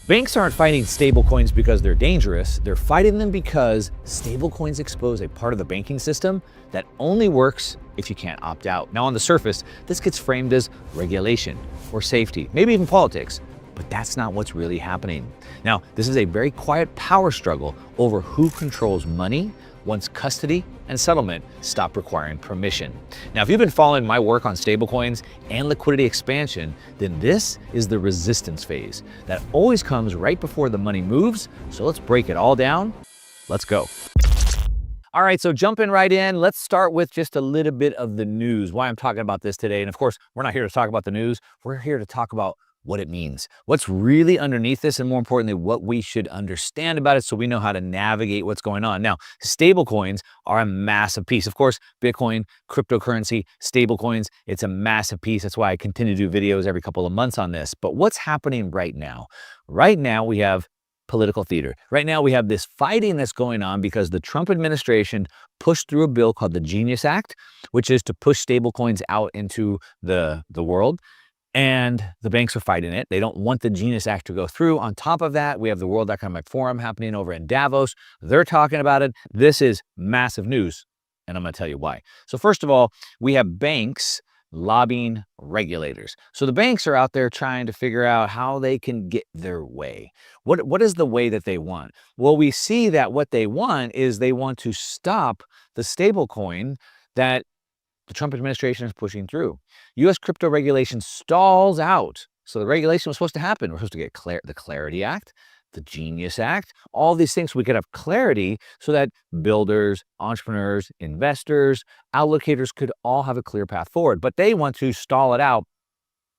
Banks aren't fighting stablecoins because they're dangerous. They're fighting them because stablecoins expose a part of the banking system that only works if you can't opt out. Now, on the surface, this gets framed as regulation or safety, maybe even politics, but that's not what's really happening. Now, this is a very quiet power struggle over who controls money once custody and settlement stop requiring permission. Now, if you've been following my work on stablecoins and liquidity expansion, then this is the resistance phase that always comes right before the money moves. So let's break it all down. Let's go. All right, so jumping right in, let's start with just a little bit of the news, why I'm talking about this today. And of course, we're not here to talk about the news. We're here to talk about what it means, what's really underneath this, and more importantly, what we should understand about it so we know how to navigate what's going on. Now, stablecoins are a massive piece. Of course, Bitcoin, cryptocurrency, stablecoins, it's a massive piece. That's why I continue to do videos every couple of months on this. But what's happening right now? Right now, we have political theater. Right now, we have this fighting that's going on because the Trump administration pushed through a bill called the Genius Act, which is to push stablecoins out into the world. And the banks are fighting it. They don't want the Genius Act to go through. On top of that, we have the World Economic Forum happening over in Davos. They're talking about it. This is massive news, and I'm going to tell you why. So first of all, we have banks lobbying regulators. So the banks are out there trying to figure out how they can get their way. What is the way that they want? Well, we see that what they want is they want to stop the stablecoin that the Trump administration is pushing through. U.S. crypto regulation stalls out. So the regulation was supposed to happen. We're supposed to get the Clarity Act, the Genius Act, all these things so we could have clarity so that builders, entrepreneurs, investors, allocators could all have a clear path forward. But they want to stall it out.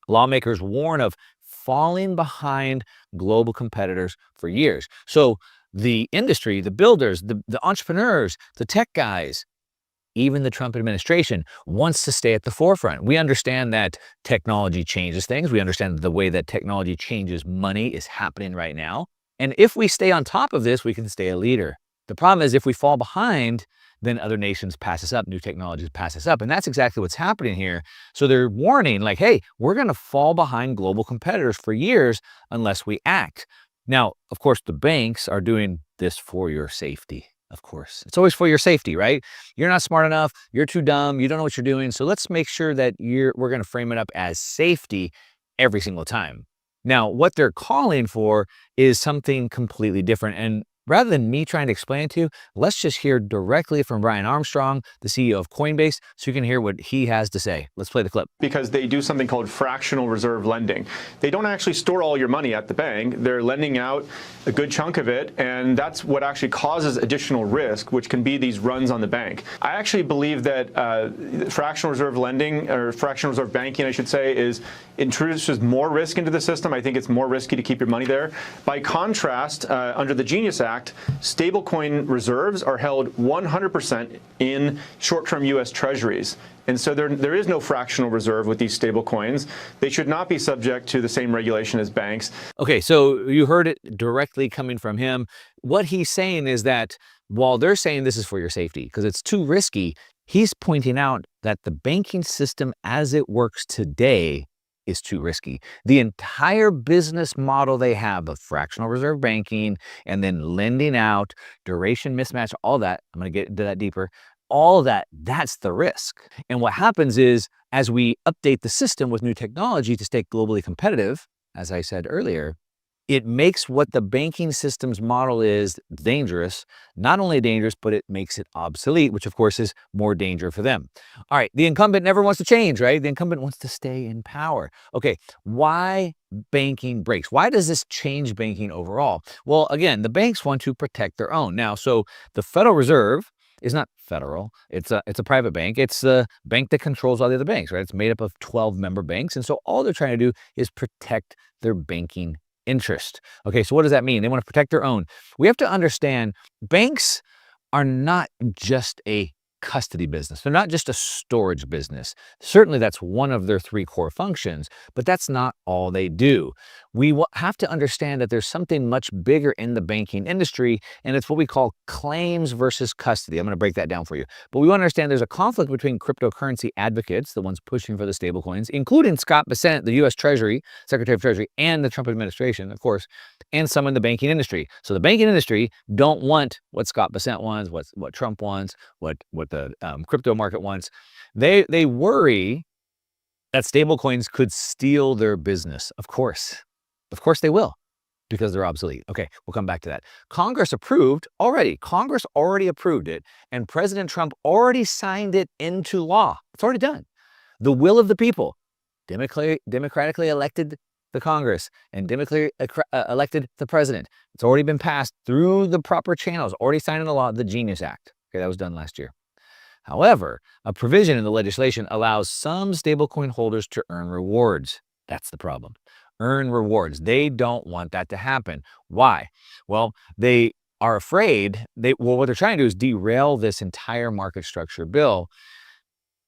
Lawmakers warn of falling behind global competitors for years. So the industry, the builders, the entrepreneurs, the tech guys, even the Trump administration wants to stay at the forefront. We understand that technology changes things. We understand that the way that technology changes money is happening right now. And if we stay on top of this, we can stay a leader. The problem is if we fall behind, then other nations pass us up, new technologies pass us up. And that's exactly what's happening here. So they're warning like, hey, we're going to fall behind global competitors for years unless we act. Now, of course, the banks are doing this for your safety. Of course, it's always for your safety, right? You're not smart enough. You're too dumb. You don't know what you're doing. So let's make sure that we're going to frame it up as safety every single time. Now, what they're calling for is something completely different. And rather than me trying to explain it to you, let's just hear directly from Brian Armstrong, the CEO of Coinbase, so you can hear what he has to say. Let's play the clip. Because they do something called fractional reserve lending. They don't actually store all your money at the bank. They're lending out a good chunk of it, and that's what actually causes additional risk, which can be these runs on the bank. I actually believe that fractional reserve lending, or fractional reserve banking, I should say, introduces more risk into the system. I think it's more risky to keep your money there. By contrast, under the Genius Act, stablecoin reserves are held 100% in short-term U.S. Treasuries. And so there is no fractional reserve with these stablecoins. They should not be subject to the same regulation as banks. Okay, so you heard it directly coming from him. What he's saying is that while they're saying this is for your safety because it's too risky, he's pointing out that the banking system as it works today is too risky. The entire business model they have of fractional reserve banking and then lending out, duration mismatch, all that, I'm going to get into that deeper, all of that, that's the risk. And what happens is as we update the system with new technology to stay globally competitive, as I said earlier, it makes what the banking system's model is dangerous, not only dangerous, but it makes it obsolete, which of course is more danger for them. All right, the incumbent never wants to change, right? The incumbent wants to stay in power. Okay, why banking breaks? Why does this change banking overall? Well, again, the banks want to protect their own. Now, so the Federal Reserve is not federal. It's a private bank. It's the bank that controls all the other banks, right? It's made up of 12 member banks. And so all they're trying to do is protect their banking interest. Okay, so what does that mean? They want to protect their own. We have to understand banks are not just a custody business. They're not just a storage business. Certainly that's one of their 3 core functions, but that's not all they do. We have to understand that there's something much bigger in the banking industry, and it's what we call claims versus custody. I'm going to break that down for you. But we want to understand there's a conflict between cryptocurrency advocates, the ones pushing for the stablecoins, including Scott Bessent, the U.S. Treasury, Secretary of Treasury, and the Trump administration, of course, and some in the banking industry. So the banking industry don't want what Scott Bessent wants, what Trump wants, what the crypto market wants. They worry that stablecoins could steal their business. Of course they will, because they're obsolete. Okay, we'll come back to that. Congress already approved it, and President Trump already signed it into law. It's already done. The will of the people, democratically elected the Congress and democratically elected the president. It's already been passed through the proper channels, already signed into law, the Genius Act. Okay, that was done last year. However, a provision in the legislation allows some stablecoin holders to earn rewards. That's the problem. Earn rewards. They don't want that to happen. Why? Well, they are afraid. What they're trying to do is derail this entire market structure bill.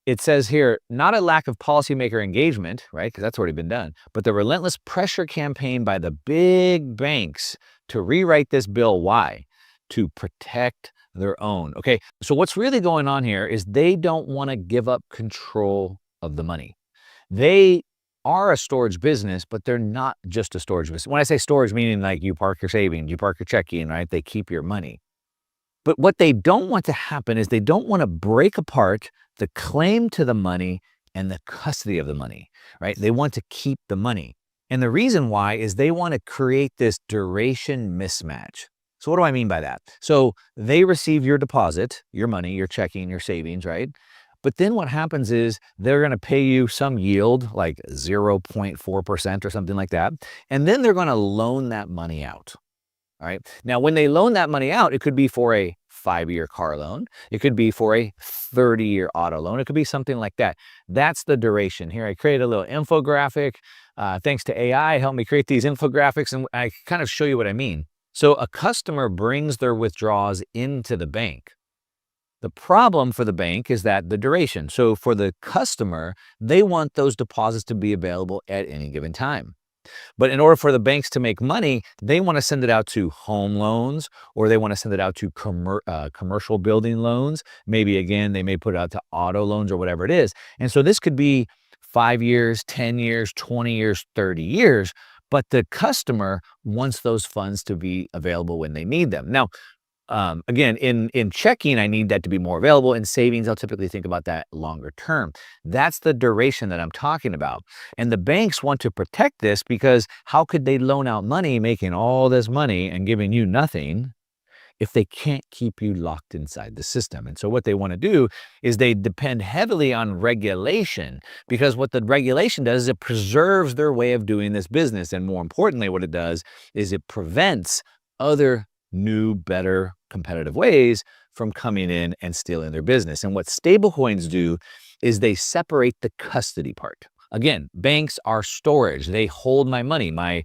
It says here, not a lack of policymaker engagement, right? Because that's already been done, but the relentless pressure campaign by the big banks to rewrite this bill. Why? To protect their own. Okay, so what's really going on here is they don't want to give up control of the money. They are a storage business, but they're not just a storage business. When I say storage, meaning like you park your savings, you park your checking, right? They keep your money. But what they don't want to happen is they don't want to break apart the claim to the money and the custody of the money, right? They want to keep the money. And the reason why is they want to create this duration mismatch. So what do I mean by that? So they receive your deposit, your money, your checking, your savings, right? But then what happens is they're going to pay you some yield, like 0.4% or something like that. And then they're going to loan that money out. All right. Now, when they loan that money out, it could be for a 5-year car loan. It could be for a 30-year auto loan. It could be something like that. That's the duration. Here, I created a little infographic. Thanks to AI, helped me create these infographics, and I kind of show you what I mean. So a customer brings their withdrawals into the bank. The problem for the bank is that the duration. So for the customer, they want those deposits to be available at any given time. But in order for the banks to make money, they want to send it out to home loans, or they want to send it out to commercial building loans. Maybe, again, they may put it out to auto loans or whatever it is. And so this could be 5 years, 10 years, 20 years, 30 years. But the customer wants those funds to be available when they need them. Now, again, in checking, I need that to be more available. In savings, I'll typically think about that longer term. That's the duration that I'm talking about. And the banks want to protect this, because how could they loan out money, making all this money and giving you nothing, if they can't keep you locked inside the system? And so what they want to do is they depend heavily on regulation, because what the regulation does is it preserves their way of doing this business. And more importantly, what it does is it prevents other new, better, competitive ways from coming in and stealing their business. And what stablecoins do is they separate the custody part. Again, banks are storage. They hold my money. My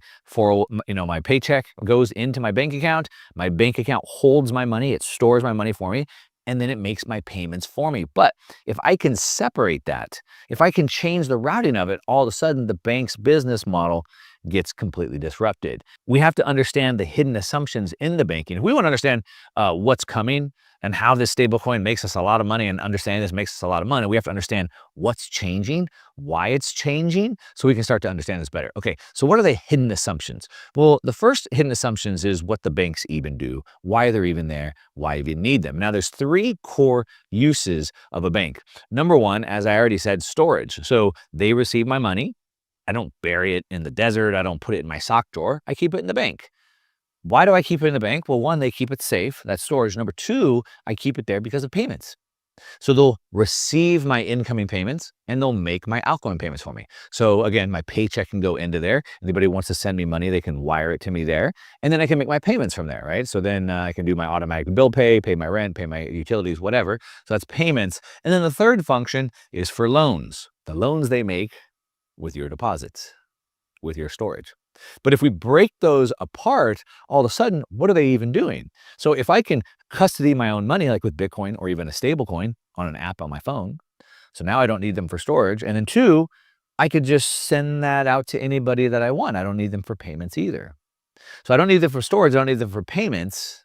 paycheck goes into my bank account. My bank account holds my money. It stores my money for me, and then it makes my payments for me. But if I can separate that, if I can change the routing of it, all of a sudden the bank's business model gets completely disrupted. We have to understand the hidden assumptions in the banking. If we want to understand what's coming and how this stablecoin makes us a lot of money, and understanding this makes us a lot of money, we have to understand what's changing, why it's changing, so we can start to understand this better. Okay, so what are the hidden assumptions? Well, the first hidden assumptions is what the banks even do, why they're even there, why you even need them. Now, there's 3 core uses of a bank. Number one, as I already said, storage. So they receive my money. I don't bury it in the desert. I don't put it in my sock drawer. I keep it in the bank. Why do I keep it in the bank? Well, one, they keep it safe. That's storage. Number two, I keep it there because of payments. So they'll receive my incoming payments and they'll make my outgoing payments for me. So again, my paycheck can go into there. Anybody who wants to send me money, they can wire it to me there. And then I can make my payments from there, right? So then I can do my automatic bill pay my rent, pay my utilities, whatever. So that's payments. And then the third function is for loans. The loans they make with your deposits, with your storage. But if we break those apart, all of a sudden, what are they even doing? So if I can custody my own money, like with Bitcoin or even a stable coin, on an app on my phone. So now I don't need them for storage. And then two, I could just send that out to anybody that I want. I don't need them for payments either. So I don't need them for storage. I don't need them for payments.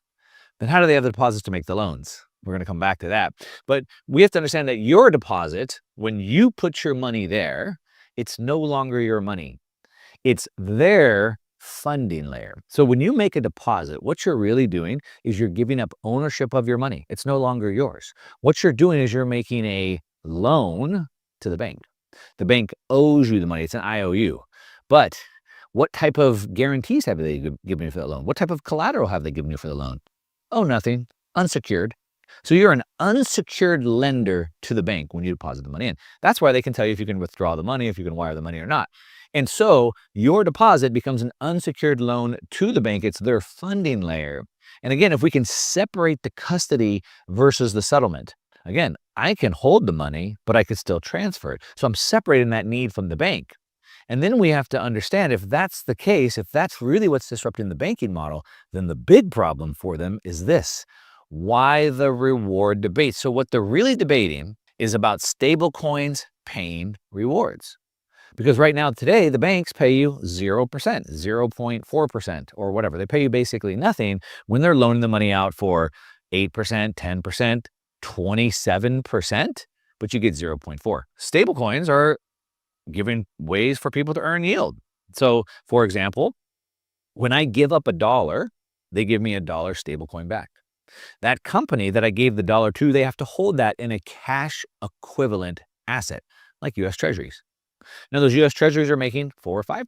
Then how do they have the deposits to make the loans? We're going to come back to that. But we have to understand that your deposit, when you put your money there, it's no longer your money. It's their funding layer. So when you make a deposit, what you're really doing is you're giving up ownership of your money. It's no longer yours. What you're doing is you're making a loan to the bank. The bank owes you the money. It's an IOU. But what type of guarantees have they given you for the loan? What type of collateral have they given you for the loan? Oh, nothing. Unsecured. So you're an unsecured lender to the bank when you deposit the money in. That's why they can tell you if you can withdraw the money, if you can wire the money or not. And so your deposit becomes an unsecured loan to the bank. It's their funding layer. And again, if we can separate the custody versus the settlement, again, I can hold the money, but I could still transfer it. So I'm separating that need from the bank. And then we have to understand if that's the case, if that's really what's disrupting the banking model, then the big problem for them is this. Why the reward debate? So what they're really debating is about stablecoins paying rewards. Because right now, today, the banks pay you 0%, 0.4%, or whatever. They pay you basically nothing when they're loaning the money out for 8%, 10%, 27%, but you get 0.4. Stablecoins are giving ways for people to earn yield. So, for example, when I give up $1, they give me $1 stablecoin back. That company that I gave the dollar to, they have to hold that in a cash equivalent asset, like U.S. Treasuries. Now, those U.S. Treasuries are making 4 or 5%.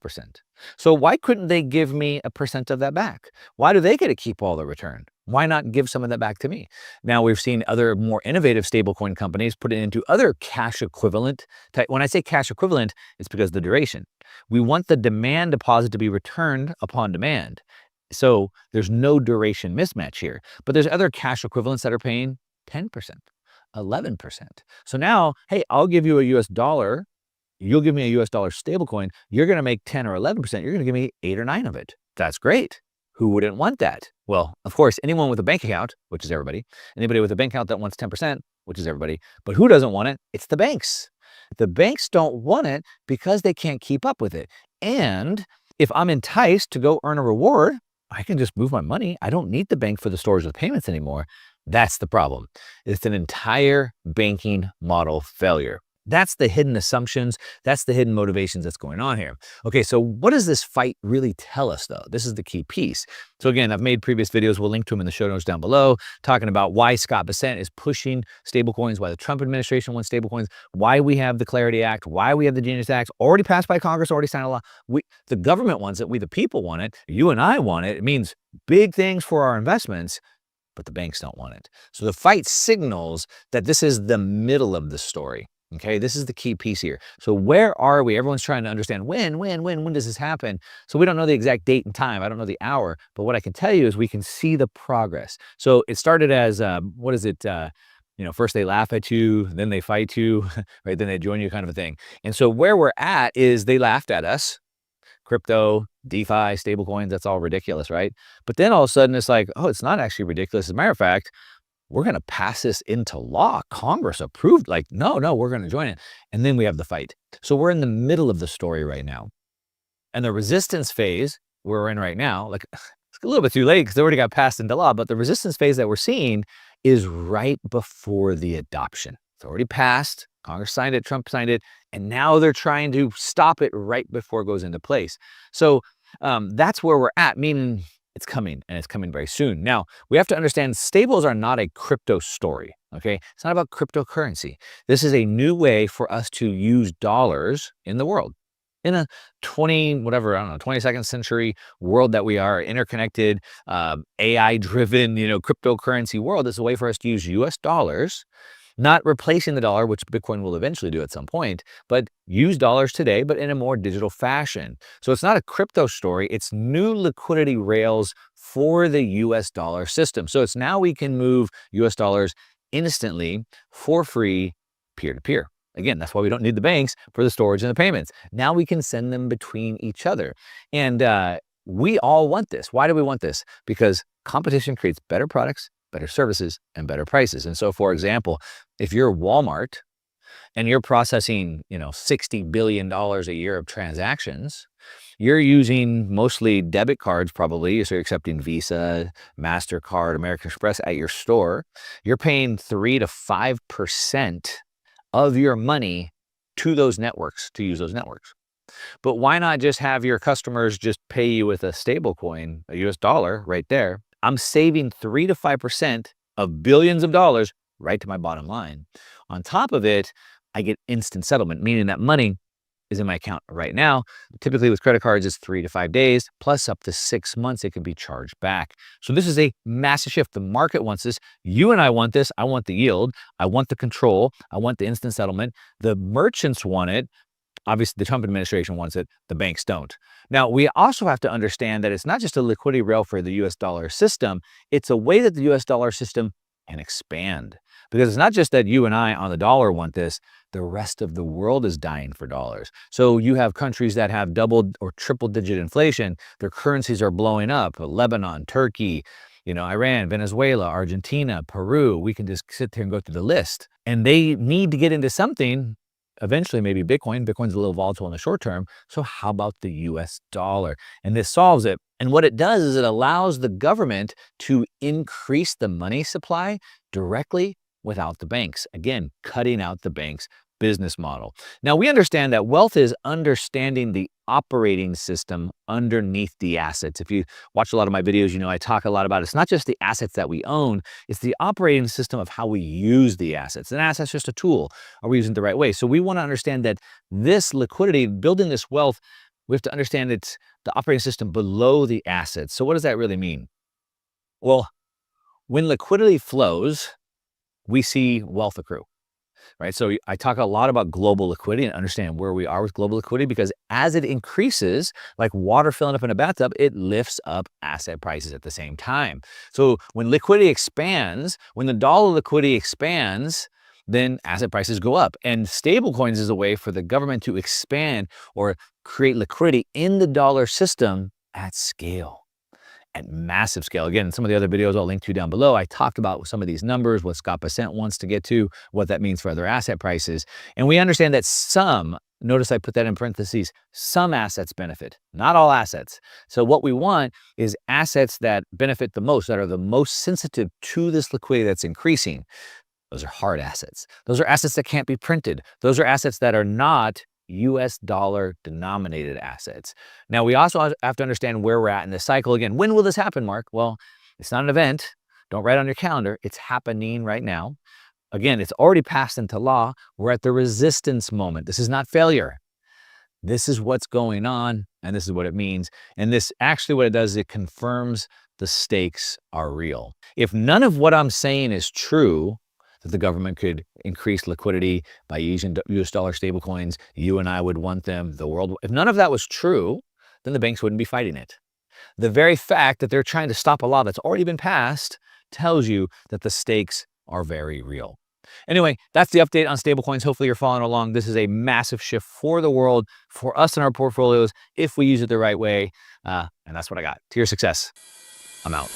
So why couldn't they give me a percent of that back? Why do they get to keep all the return? Why not give some of that back to me? Now, we've seen other more innovative stablecoin companies put it into other cash equivalent type. When I say cash equivalent, it's because of the duration. We want the demand deposit to be returned upon demand. So there's no duration mismatch here. But there's other cash equivalents that are paying 10%, 11%. So now, hey, I'll give you a US dollar. You'll give me a US dollar stablecoin. You're going to make 10 or 11%. You're going to give me 8 or 9 of it. That's great. Who wouldn't want that? Well, of course, anyone with a bank account, which is everybody. Anybody with a bank account that wants 10%, which is everybody. But who doesn't want it? It's the banks. The banks don't want it because they can't keep up with it. And if I'm enticed to go earn a reward, I can just move my money. I don't need the bank for the storage of payments anymore. That's the problem. It's an entire banking model failure. That's the hidden assumptions. That's the hidden motivations that's going on here. Okay, so what does this fight really tell us, though? This is the key piece. So again, I've made previous videos. We'll link to them in the show notes down below, talking about why Scott Bessent is pushing stablecoins, why the Trump administration wants stablecoins, why we have the Clarity Act, why we have the Genius Act, already passed by Congress, already signed a law. The government wants it. We, the people, want it. You and I want it. It means big things for our investments, but the banks don't want it. So the fight signals that this is the middle of the story. Okay, this is the key piece here. So where are we? Everyone's trying to understand when does this happen? So we don't know the exact date and time. I don't know the hour, but what I can tell you is we can see the progress. So it started as, first they laugh at you, then they fight you, right? Then they join you kind of a thing. And so where we're at is they laughed at us. Crypto, DeFi, stablecoins, that's all ridiculous, right? But then all of a sudden it's like, oh, it's not actually ridiculous. As a matter of fact, we're going to pass this into law. Congress approved, like, no, we're going to join it. And then we have the fight. So we're in the middle of the story right now. And the resistance phase we're in right now, like, it's a little bit too late because they already got passed into law, but the resistance phase that we're seeing is right before the adoption. It's already passed. Congress signed it, Trump signed it, and now they're trying to stop it right before it goes into place. So that's where we're at, meaning it's coming, and it's coming very soon. Now, we have to understand stables are not a crypto story, okay? It's not about cryptocurrency. This is a new way for us to use dollars in the world. In a 22nd century world that we are, interconnected, AI-driven, cryptocurrency world, it's a way for us to use US dollars, not replacing the dollar, which Bitcoin will eventually do at some point, but use dollars today, but in a more digital fashion. So it's not a crypto story. It's new liquidity rails for the US dollar system. So it's now we can move US dollars instantly for free, peer-to-peer. Again, that's why we don't need the banks for the storage and the payments. Now we can send them between each other. And we all want this. Why do we want this? Because competition creates better products, better services, and better prices. And so, for example, if you're Walmart and you're processing, $60 billion a year of transactions, you're using mostly debit cards probably, so you're accepting Visa, MasterCard, American Express at your store. You're paying 3 to 5% of your money to those networks, to use those networks. But why not just have your customers just pay you with a stable coin, a US dollar right there? I'm saving 3 to 5% of billions of dollars right to my bottom line. On top of it, I get instant settlement, meaning that money is in my account right now. Typically with credit cards, it's 3 to 5 days, plus up to 6 months it can be charged back. So this is a massive shift. The market wants this. You and I want this. I want the yield. I want the control. I want the instant settlement. The merchants want it. Obviously, the Trump administration wants it. The banks don't. Now, we also have to understand that it's not just a liquidity rail for the US dollar system. It's a way that the US dollar system can expand. Because it's not just that you and I on the dollar want this, the rest of the world is dying for dollars. So you have countries that have double or triple digit inflation, their currencies are blowing up. Lebanon, Turkey, Iran, Venezuela, Argentina, Peru, we can just sit here and go through the list. And they need to get into something, eventually maybe Bitcoin. Bitcoin's a little volatile in the short term. So how about the US dollar? And this solves it. And what it does is it allows the government to increase the money supply directly without the banks. Again, cutting out the banks' business model. Now, we understand that wealth is understanding the operating system underneath the assets. If you watch a lot of my videos, I talk a lot about it's not just the assets that we own, it's the operating system of how we use the assets. An asset's just a tool. Are we using it the right way? So we want to understand that this liquidity, building this wealth, we have to understand it's the operating system below the assets. So what does that really mean? Well, when liquidity flows, we see wealth accrue, right? So I talk a lot about global liquidity and understand where we are with global liquidity, because as it increases, like water filling up in a bathtub, it lifts up asset prices at the same time. So when liquidity expands, when the dollar liquidity expands, then asset prices go up. And stablecoins is a way for the government to expand or create liquidity in the dollar system at scale. At massive scale. Again, some of the other videos I'll link to down below, I talked about some of these numbers, what Scott Bessent wants to get to, what that means for other asset prices. And we understand that notice I put that in parentheses, some assets benefit, not all assets. So what we want is assets that benefit the most, that are the most sensitive to this liquidity that's increasing. Those are hard assets. Those are assets that can't be printed. Those are assets that are not US dollar denominated assets. Now, we also have to understand where we're at in this cycle. Again, when will this happen, Mark? Well, it's not an event. Don't write on your calendar. It's happening right now. Again, it's already passed into law. We're at the resistance moment. This is not failure. This is what's going on, and this is what it means. And this actually what it does is it confirms the stakes are real. If none of what I'm saying is true, that the government could increase liquidity by using US dollar stablecoins, you and I would want them, the world. If none of that was true, then the banks wouldn't be fighting it. The very fact that they're trying to stop a law that's already been passed tells you that the stakes are very real. Anyway, that's the update on stablecoins. Hopefully you're following along. This is a massive shift for the world, for us in our portfolios, if we use it the right way. And that's what I got. To your success. I'm out.